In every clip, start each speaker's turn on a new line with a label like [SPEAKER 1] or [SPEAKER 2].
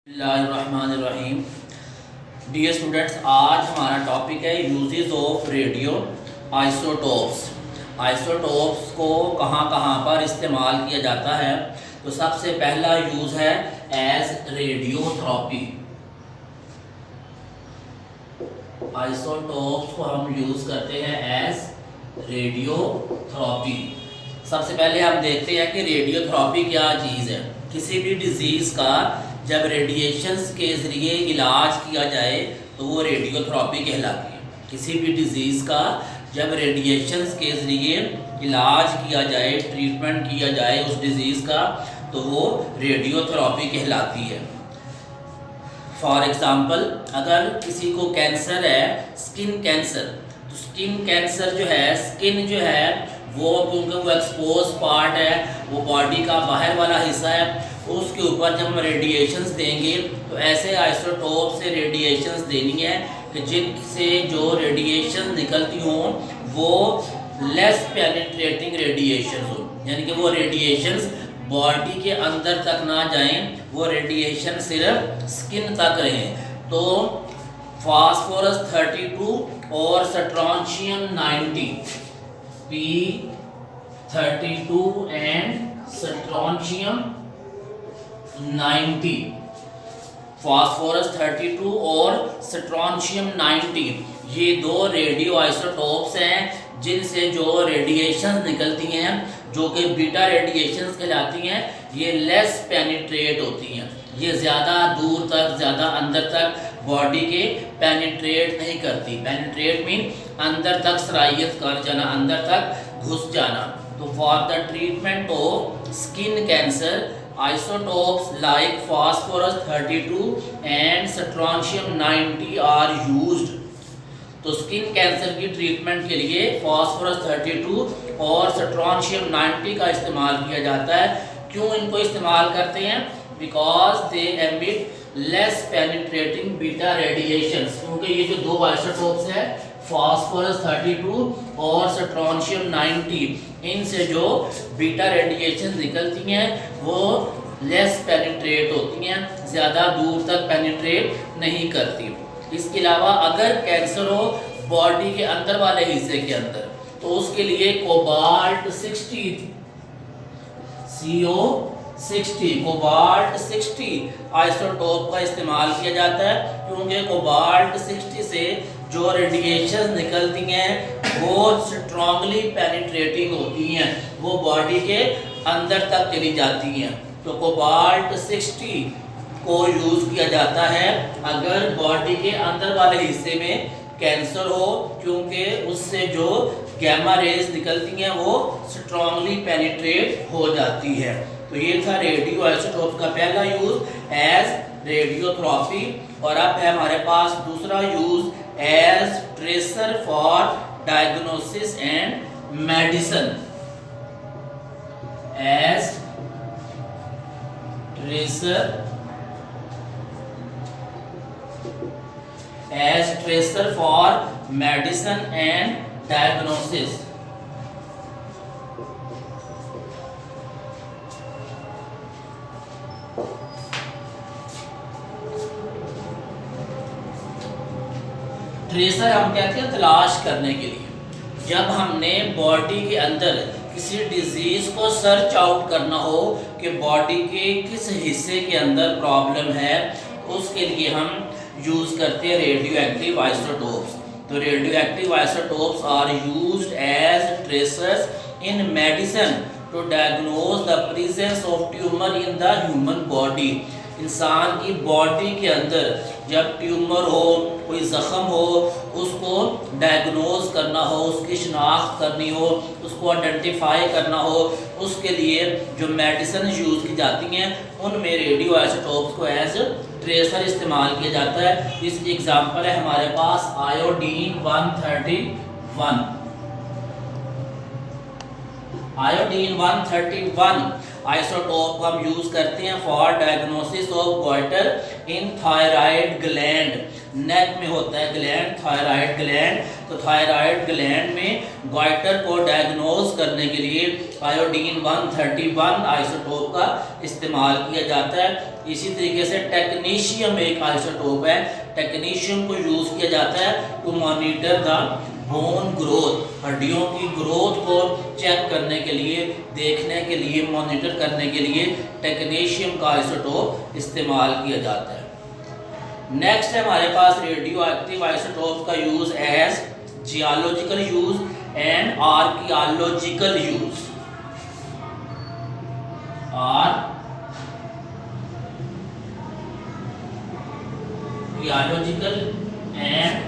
[SPEAKER 1] बिस्मिल्लाहिर्रहमानिर्रहीम। Dear students, आज हमारा टॉपिक है uses of radio isotopes. Isotopes को कहाँ कहाँ पर इस्तेमाल किया जाता है। तो सबसे पहला यूज़ है एज रेडियोथेरेपी। आइसोटोप्स को हम यूज़ करते हैं एज रेडियोथेरेपी। सबसे पहले हम देखते हैं कि रेडियोथेरेपी क्या चीज़ है। किसी भी डिजीज़ का जब रेडिएशंस के ज़रिए इलाज किया जाए तो वो रेडियोथेरेपी कहलाती है। किसी भी डिजीज़ का जब रेडिएशंस के ज़रिए इलाज किया जाए, ट्रीटमेंट किया जाए उस डिज़ीज़ का, तो वो रेडियोथेरेपी कहलाती है। फॉर एग्ज़ाम्पल, अगर किसी को कैंसर है, स्किन कैंसर, तो स्किन कैंसर जो है, स्किन जो है वो क्योंकि वो एक्सपोज पार्ट है, वो बॉडी का बाहर वाला हिस्सा है, उसके ऊपर जब हम रेडिएशंस देंगे तो ऐसे आइसोटोप से रेडिएशंस देनी है कि जिनसे जो रेडिएशन निकलती हों वो लेस पेनिट्रेटिंग रेडिएशन हो, यानी कि वो रेडिएशंस बॉडी के अंदर तक ना जाएं, वो रेडिएशन सिर्फ स्किन तक रहें। तो फास्फोरस 32 और strontium 90, P32 and strontium 90, phosphorus 32 और स्ट्रोंशियम 90, ये दो रेडियो आइसोटोप्स हैं जिनसे जो रेडिएशंस निकलती हैं, जो कि बीटा रेडिएशंस कहलाती हैं, ये लेस पेनिट्रेट होती हैं। ये ज़्यादा दूर तक, ज़्यादा अंदर तक बॉडी के पेनिट्रेट नहीं करती। पेनिट्रेट मीन अंदर तक सरायत कर जाना, अंदर तक घुस जाना। तो for the treatment of skin cancer, isotopes like phosphorus 32 and strontium 90 are used। तो स्किन कैंसर की ट्रीटमेंट के लिए फास्फोरस 32 और स्ट्रोंशियम 90 का इस्तेमाल किया जाता है। क्यों इनको इस्तेमाल करते हैं? Because they emit less penetrating beta radiations. क्योंकि ये जो दो आइसोटोप्स है, फास्फोरस 32 और स्ट्रोंशियम 90, इनसे जो बीटा रेडिएशन निकलती हैं वो लेस पेनिट्रेट होती हैं, ज़्यादा दूर तक पेनिट्रेट नहीं करती। इसके अलावा अगर कैंसर हो बॉडी के अंदर वाले हिस्से के अंदर, तो उसके लिए कोबाल्ट 60, CO60, कोबाल्ट 60 आइसोटोप का इस्तेमाल किया जाता है। क्योंकि कोबाल्ट 60 से जो रेडिएशन निकलती हैं वो स्ट्रांगली पेनिट्रेटिंग होती हैं, वो बॉडी के अंदर तक चली जाती हैं। तो कोबाल्ट 60 को यूज़ किया जाता है अगर बॉडी के अंदर वाले हिस्से में कैंसर हो, क्योंकि उससे जो गैमा रेज निकलती हैं वो स्ट्रांगली पेनिट्रेट हो जाती है। तो ये था रेडियो आइसोटोप का पहला यूज़ एज रेडियोथेरेपी। और अब है हमारे पास दूसरा use as tracer for diagnosis and medicine. As tracer for medicine and diagnosis. Tracer हम कहते हैं तलाश करने के लिए। जब हमने बॉडी के अंदर किसी डिजीज़ को सर्च आउट करना हो कि बॉडी के किस हिस्से के अंदर प्रॉब्लम है, उसके लिए हम यूज़ करते हैं रेडियो एक्टिव आइसोटोप्स। तो radio active isotopes are used as tracers in medicine to diagnose the presence of tumour in the human body. इंसान की बॉडी के अंदर जब ट्यूमर हो, कोई ज़ख़म हो, उसको डायग्नोज करना हो, उसकी शिनाख्त करनी हो, उसको आइडेंटिफाई करना हो, उसके लिए जो मेडिसिन यूज़ की जाती हैं उनमें रेडियो आइसोटोप्स को एज ट्रेसर इस्तेमाल किया जाता है। इसकी एग्जांपल है हमारे पास आयोडीन 131। आयोडीन 131 आइसोटोप हम यूज़ करते हैं for diagnosis of goitre in thyroid gland. Neck में होता है ग्लैंड, थायराइड ग्लैंड। तो थायराइड ग्लैंड में गॉइटर को डायग्नोज करने के लिए आयोडीन 131 आइसोटोप का इस्तेमाल किया जाता है। इसी तरीके से टेक्नीशियम एक आइसोटोप है, टेक्नीशियम को यूज़ किया जाता है to monitor the bone growth, हड्डियों की ग्रोथ को चेक करने के लिए, देखने के लिए, मॉनिटर करने के लिए टेक्नीशियम का आइसोटोप इस्तेमाल किया जाता है। नेक्स्ट है हमारे पास रेडियो एक्टिव आइसोटोप का use as geological use and archaeological use. Archaeological and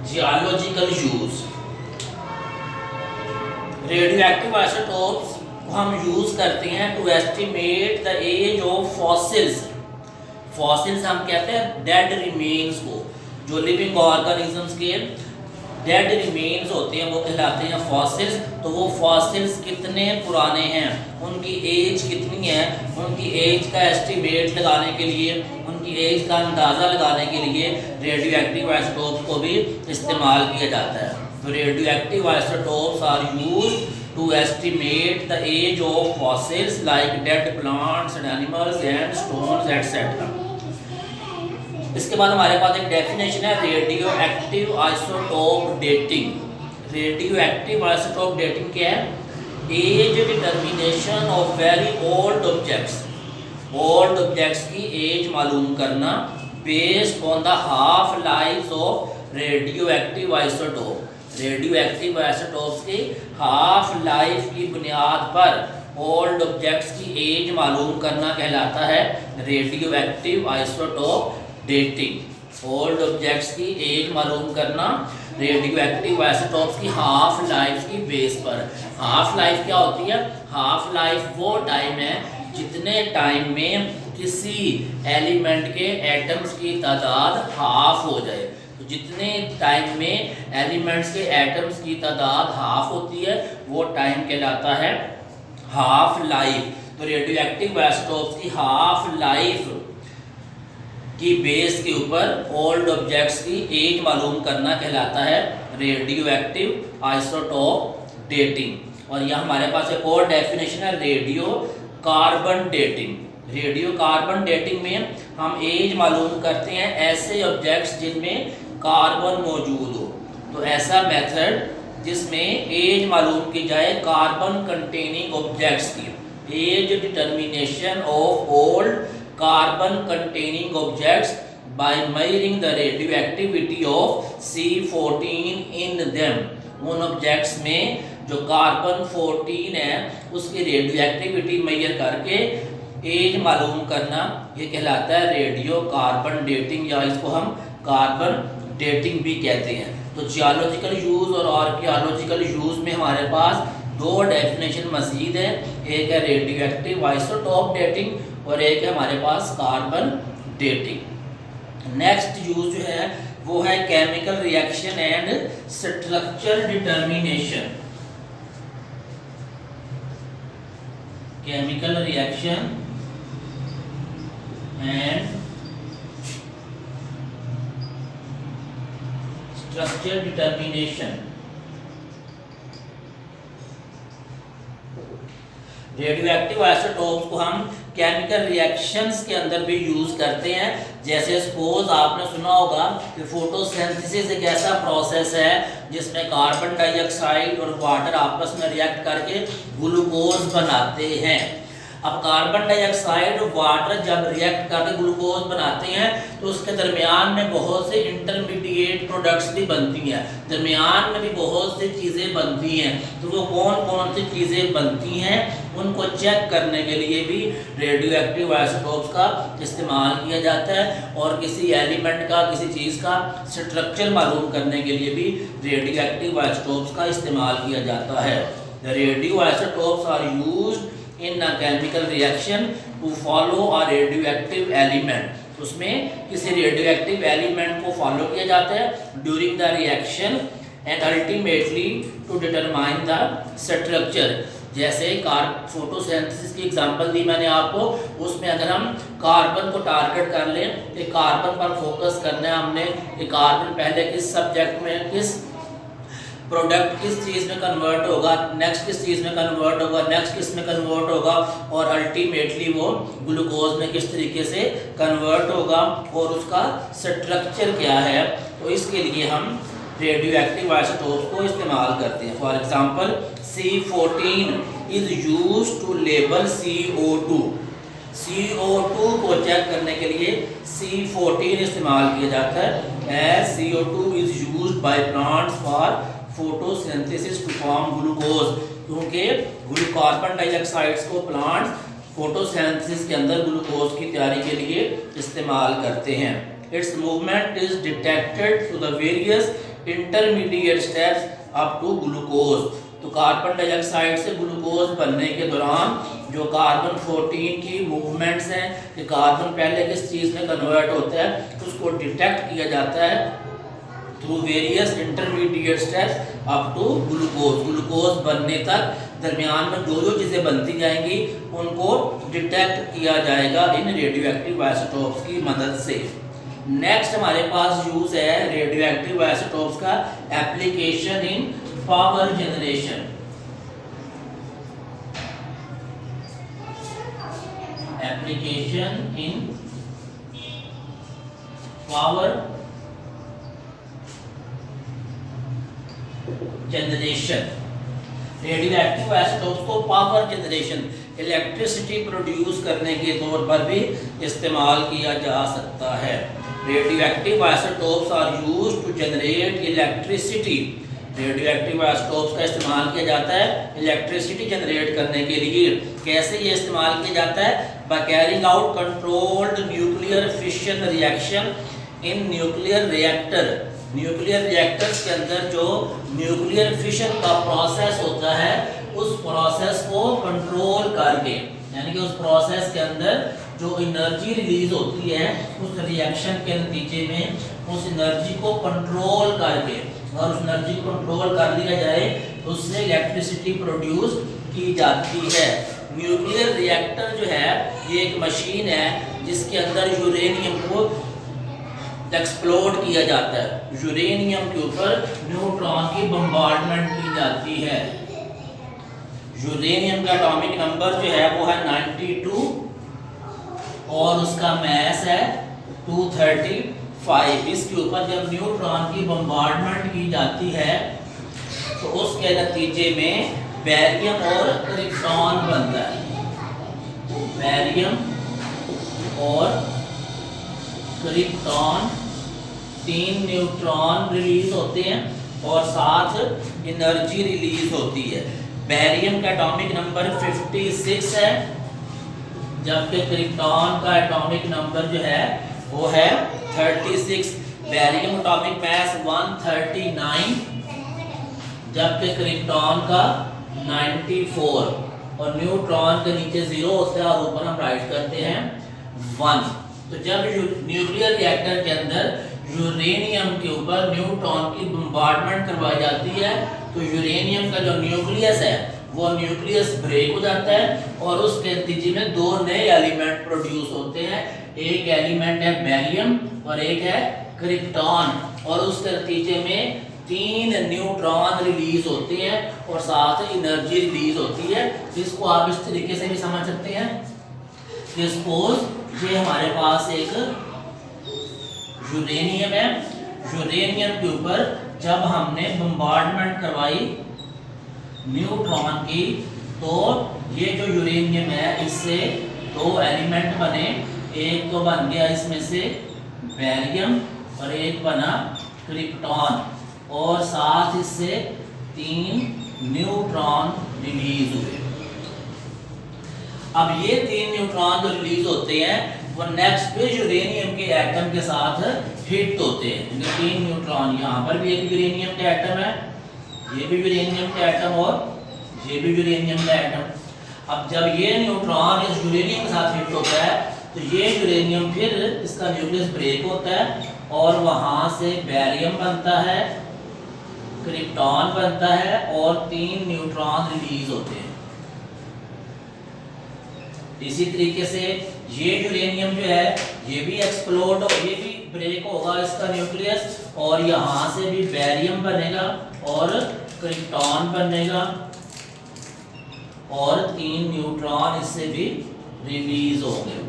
[SPEAKER 1] geological use. Radio active isotopes हम यूज करते हैं to estimate the age of fossils. Fossils हम कहते हैं डेड रिमेन्स को, जो लिविंग ऑर्गेनिजम्स के डेड रिमेन्स होते हैं वो कहलाते हैं फॉसिल्स। तो वो फॉसिल्स कितने पुराने हैं, उनकी एज कितनी है, उनकी एज का एस्टिमेट लगाने के लिए, उनकी एज का अंदाज़ा लगाने के लिए रेडियो एक्टिव आइसोटोप्स को भी इस्तेमाल किया जाता है। तो radio active isotopes are used to estimate the age of fossils like dead plants and animals and stones etc. इसके बाद हमारे पास एक डेफिनेशन है radio active isotope dating. Radioactive isotope dating क्या है? Age determination of very old objects, old objects की age मालूम करना based on the half life of radioactive isotope. Radio active isotopes की हाफ लाइफ की बुनियाद पर old objects की एज मालूम करना कहलाता है radio active isotope dating. Old objects की एज मालूम करना रेडियो एक्टिव आइसोटोप्स की हाफ लाइफ की बेस पर। हाफ लाइफ क्या होती है? हाफ लाइफ वो टाइम है जितने टाइम में किसी एलिमेंट के एटम्स की तादाद हाफ हो जाए। तो जितने टाइम में एलिमेंट्स के एटम्स की तादाद हाफ होती है वो टाइम कहलाता है हाफ लाइफ। तो रेडियो एक्टिव आइसोटोप्स की हाफ लाइफ की बेस के ऊपर ओल्ड ऑब्जेक्ट्स की एज मालूम करना कहलाता है रेडियो एक्टिव आइसोटोप डेटिंग। और यह हमारे पास एक और डेफिनेशन है radio carbon dating. Radio carbon dating में हम एज मालूम करते हैं ऐसे ऑब्जेक्ट्स जिनमें कार्बन मौजूद हो। तो ऐसा मेथड जिसमें एज मालूम की जाए कार्बन कंटेनिंग ऑब्जेक्ट्स की, age determination of old carbon containing objects by measuring the radioactivity of C14 in them. उन ऑब्जेक्ट्स में जो कार्बन 14 है उसकी रेडियो एक्टिविटी मेजर करके एज मालूम करना, ये कहलाता है रेडियो कार्बन डेटिंग, या इसको हम कार्बन डेटिंग भी कहते हैं। तो जियोलॉजिकल यूज़ और आर्कियोलॉजिकल यूज़ में हमारे पास दो डेफिनेशन मज़ीद है, एक है रेडियो एक्टिव आइसोटोप डेटिंग और एक है हमारे पास कार्बन डेटिंग। नेक्स्ट यूज़ जो है वो है chemical reaction and structure determination. Chemical reaction and structure determination. Radio active isotopes को हम केमिकल रिएक्शंस के अंदर भी यूज करते हैं। जैसे सपोज आपने सुना होगा कि फोटोसिंथेसिस एक ऐसा प्रोसेस है जिसमें कार्बन डाइऑक्साइड और वाटर आपस में रिएक्ट करके ग्लूकोज बनाते हैं। अब कार्बन डाइऑक्साइड और वाटर जब रिएक्ट करके ग्लूकोज बनाते हैं तो उसके दरमियान में बहुत से इंटरमीडिएट प्रोडक्ट्स भी बनती हैं, दरमियान में भी बहुत सी चीज़ें बनती हैं। तो वो कौन कौन सी चीज़ें बनती हैं उनको चेक करने के लिए भी रेडियो एक्टिव आइसोटोप्स का इस्तेमाल किया जाता है। और किसी एलिमेंट का, किसी चीज़ का स्ट्रक्चर मालूम करने के लिए भी रेडियो एक्टिव आइसोटोप्स का इस्तेमाल किया जाता है। The radioisotopes are used in a chemical reaction to follow a radioactive element। उसमें किसी रेडियोएक्टिव एलिमेंट को फॉलो किया जाता है during the reaction and ultimately to determine the structure. जैसे फोटोसिंथेसिस की एग्जांपल दी मैंने आपको, उसमें अगर हम कार्बन को टारगेट कर लें, कि कार्बन पर फोकस करना है हमने, कि कार्बन पहले किस सब्जेक्ट में, किस प्रोडक्ट किस चीज़ में कन्वर्ट होगा, नेक्स्ट किस चीज़ में कन्वर्ट होगा, नेक्स्ट किस में कन्वर्ट होगा, और अल्टीमेटली वो ग्लूकोज में किस तरीके से कन्वर्ट होगा, और उसका स्ट्रक्चर क्या है। तो इसके लिए हम रेडियो एक्टिव आइसोटोप्स को इस्तेमाल करते हैं। For example C14 is use to label CO2। CO2 को चेक करने के लिए C14 इस्तेमाल किया जाता है। As CO2 is used by plants for photosynthesis to form glucose, क्योंकि कार्बन डाइऑक्साइड्स को प्लांट्स फोटोसिंथेसिस के अंदर ग्लूकोज की तैयारी के लिए इस्तेमाल करते हैं। Its movement is detected through the various intermediate steps up to glucose. तो कार्बन डाइऑक्साइड से ग्लूकोज बनने के दौरान जो कार्बन 14 की मूवमेंट्स हैं, कि कार्बन पहले किस चीज़ में कन्वर्ट होता है, उसको डिटेक्ट किया जाता है through various intermediate steps up to glucose. Glucose बनने तक दरमियान में जो जो चीज़ें बनती जाएंगी उनको डिटेक्ट किया जाएगा इन रेडियो एक्टिव आइसोटोप्स की मदद से। नेक्स्ट हमारे पास यूज है रेडियो एक्टिव आइसोटोप्स का application in power generation. Application in power generation. Radio active isotopes को पावर जनरेशन, इलेक्ट्रिसिटी प्रोड्यूस करने के तौर पर भी इस्तेमाल किया जा सकता है। Radio active isotopes are used to generate electricity. Radio active isotopes का इस्तेमाल किया जाता है इलेक्ट्रिसिटी जनरेट करने के लिए। कैसे ये इस्तेमाल किया जाता है? By carrying out controlled nuclear fission reaction in nuclear reactor. Nuclear reactors के अंदर जो न्यूक्लियर फिशन का प्रोसेस होता है, उस प्रोसेस को कंट्रोल करके, यानी कि उस प्रोसेस के अंदर जो एनर्जी रिलीज होती है उस रिएक्शन के नतीजे में उस एनर्जी को कंट्रोल करके, और उस एनर्जी को कंट्रोल कर लिया जाए तो उससे इलेक्ट्रिसिटी प्रोड्यूस की जाती है। न्यूक्लियर रिएक्टर जो है ये एक मशीन है जिसके अंदर यूरेनियम को एक्सप्लोड किया जाता है। यूरेनियम के ऊपर न्यूट्रॉन की बम्बार्डमेंट की जाती है। यूरेनियम का एटॉमिक नंबर जो है वो है 92 और उसका मास है 235। इसके ऊपर जब न्यूट्रॉन की बम्बार्डमेंट की जाती है तो उसके नतीजे में बेरियम और क्रिप्टॉन बनता है। बेरियम और क्रिप्टॉन 3 न्यूट्रॉन रिलीज होते हैं और 7 एनर्जी रिलीज होती है। बेरियम का एटॉमिक नंबर 56 है, जबकि क्रिप्टॉन का एटॉमिक नंबर जो है वो है 36। बेरियम एटॉमिक मास 139 जबकि क्रिप्टॉन का 94, और न्यूट्रॉन के नीचे 0 होता है और ऊपर हम राइट करते हैं 1। तो जब न्यूक्लियर रिएक्टर के अंदर यूरेनियम के ऊपर न्यूट्रॉन की बम्बार्डमेंट करवाई जाती है तो यूरेनियम का जो न्यूक्लियस है वो न्यूक्लियस ब्रेक हो जाता है और उसके नतीजे में 2 नए एलिमेंट प्रोड्यूस होते हैं। एक एलिमेंट है बेरियम और एक है क्रिप्टॉन, और उसके नतीजे में 3 न्यूट्रॉन रिलीज होते हैं और 7 एनर्जी रिलीज होती है। इसको आप इस तरीके से भी समझ सकते हैं कि सपोज ये हमारे पास एक यूरेनियम है, यूरेनियम के ऊपर जब हमने बम्बार्डमेंट करवाई न्यूट्रॉन की तो ये जो यूरेनियम है इससे 2 एलिमेंट बने। एक तो बन गया इसमें से बेरियम और एक बना क्रिप्टॉन, और साथ इससे 3 न्यूट्रॉन रिलीज हुए। अब ये 3 न्यूट्रॉन जो रिलीज होते हैं वो नेक्स्ट पे यूरेनियम के एटम के साथ हिट होते हैं। 3 न्यूट्रॉन, यहाँ पर भी एक यूरेनियम का एटम है, ये भी यूरेनियम का एटम और ये भी यूरेनियम का एटम। अब जब ये न्यूट्रॉन इस यूरेनियम के साथ हिट होता है तो ये यूरेनियम फिर इसका न्यूक्लियस ब्रेक होता है और वहाँ से बेरियम बनता है, क्रिप्टॉन बनता है और 3 न्यूट्रॉन रिलीज होते हैं। इसी तरीके से ये यूरेनियम जो है ये भी एक्सप्लोड हो, ये भी ब्रेक होगा इसका न्यूक्लियस, और यहाँ से भी बैरियम बनेगा और क्रिप्टॉन बनेगा और 3 न्यूट्रॉन इससे भी रिलीज होंगे।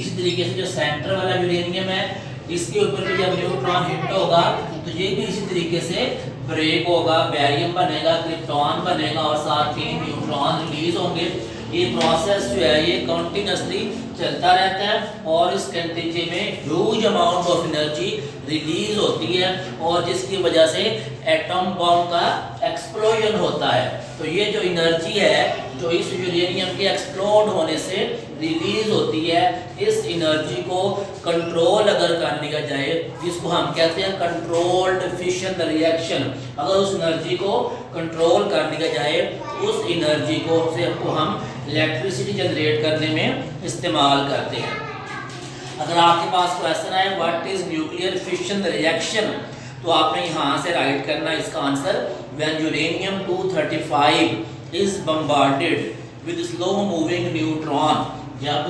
[SPEAKER 1] इसी तरीके से जो सेंटर वाला यूरेनियम है इसके ऊपर भी जब न्यूट्रॉन हिट होगा तो ये भी इसी तरीके से ब्रेक होगा, बैरियम बनेगा, क्रिप्टॉन बनेगा और साथ 3 न्यूट्रॉन रिलीज होंगे। ये प्रोसेस जो है ये कंटिन्यूसली चलता रहता है और इस नतीजे में huge amount of energy release होती है और जिसकी वजह से एटम बम का एक्सप्लोजन होता है। तो ये जो एनर्जी है जो इस यूरेनियम के एक्सप्लोड होने से रिलीज होती है, इस एनर्जी को कंट्रोल अगर कर लिया जाए, जिसको हम कहते हैं कंट्रोल्ड फिशन रिएक्शन, अगर उस एनर्जी को कंट्रोल कर लिया जाए उस एनर्जी को से हम इलेक्ट्रिसिटी जनरेट करने में इस्तेमाल करते हैं। अगर आपके पास क्वेश्चन है what is nuclear fission reaction, तो आपने यहाँ से राइट करना इसका answer, when uranium 235 is bombarded with slow moving neutron. जब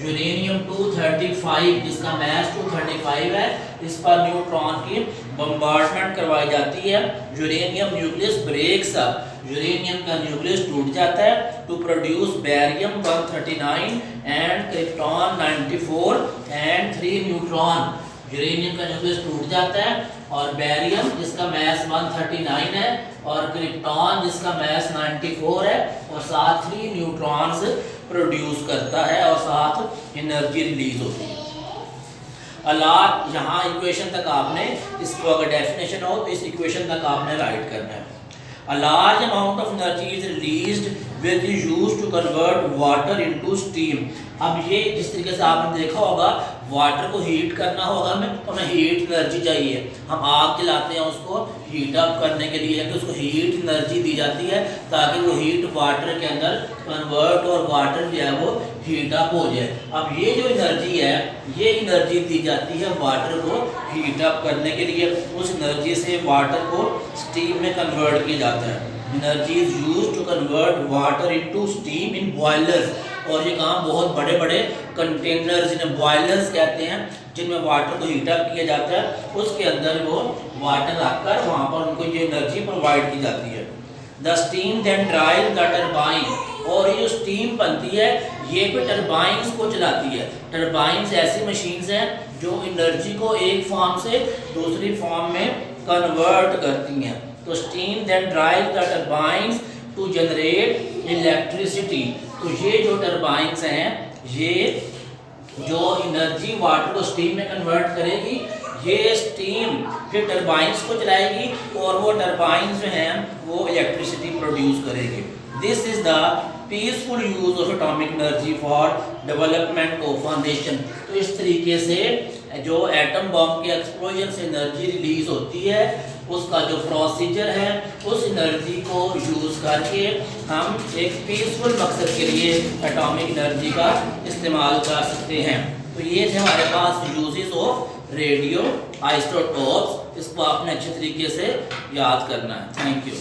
[SPEAKER 1] यूरेनियम 235 जिसका मास 235 है इस पर न्यूट्रॉन की बम्बार्डमेंट करवाई जाती है, uranium nucleus breaks up, uranium का न्यूक्लियस टूट जाता है to produce barium 139 and krypton 94 and 3 neutron. Uranium का न्यूक्लियस टूट जाता है और बैरियम जिसका मास 139 है और क्रिप्टॉन जिसका मास 94 है और साथ 3 न्यूट्रॉन्स प्रोड्यूस करता है और साथ एनर्जी रिलीज होती है। अलार्म, यहाँ इक्वेशन तक आपने, इसको अगर डेफिनेशन हो तो इस इक्वेशन तक आपने राइट करना है। A large amount of energy is released which is used to convert water into steam। अब ये जिस तरीके से आपने देखा होगा वाटर को हीट करना होगा हमें हीट एनर्जी चाहिए, हम आग जलाते हैं उसको हीट अप करने के लिए, कि उसको हीट एनर्जी दी जाती है ताकि वो हीट वाटर के अंदर कन्वर्ट और वाटर जो है वो हीट अप हो जाए। अब ये जो एनर्जी है ये एनर्जी दी जाती है वाटर को हीट अप करने के लिए, उस एनर्जी से वाटर को स्टीम में कन्वर्ट किया जाता है। Energy is used to convert water into steam in boilers, और ये काम बहुत बड़े बड़े कंटेनर्स जिन्हें बॉयलर्स कहते हैं जिनमें वाटर को हीट अप किया जाता है, उसके अंदर वो वाटर रखकर वहाँ पर उनको ये एनर्जी प्रोवाइड की जाती है। The steam then drive the turbine, और ये जो स्टीम बनती है ये भी टरबाइंस को चलाती है। टरबाइंस ऐसी मशीन्स हैं जो एनर्जी को एक फॉर्म से दूसरी फॉर्म में कन्वर्ट करती हैं। तो steam then drive the turbines to generate electricity. तो ये जो टरबाइंस हैं ये जो एनर्जी वाटर को स्टीम में कन्वर्ट करेगी, ये स्टीम फिर टरबाइंस को चलाएगी और वो टरबाइंस जो हैं वो इलेक्ट्रिसिटी प्रोड्यूस करेगी। This is the peaceful use of atomic energy for development of foundation. तो इस तरीके से जो एटम बम के एक्सप्लोजन से एनर्जी रिलीज होती है उसका जो प्रोसीजर है उस एनर्जी को यूज़ करके हम एक पीसफुल मकसद के लिए एटॉमिक एनर्जी का इस्तेमाल कर सकते हैं। तो ये थे हमारे पास यूजेस ऑफ रेडियो आइसोटोप्स, इसको आपने अच्छे तरीके से याद करना है। Thank you.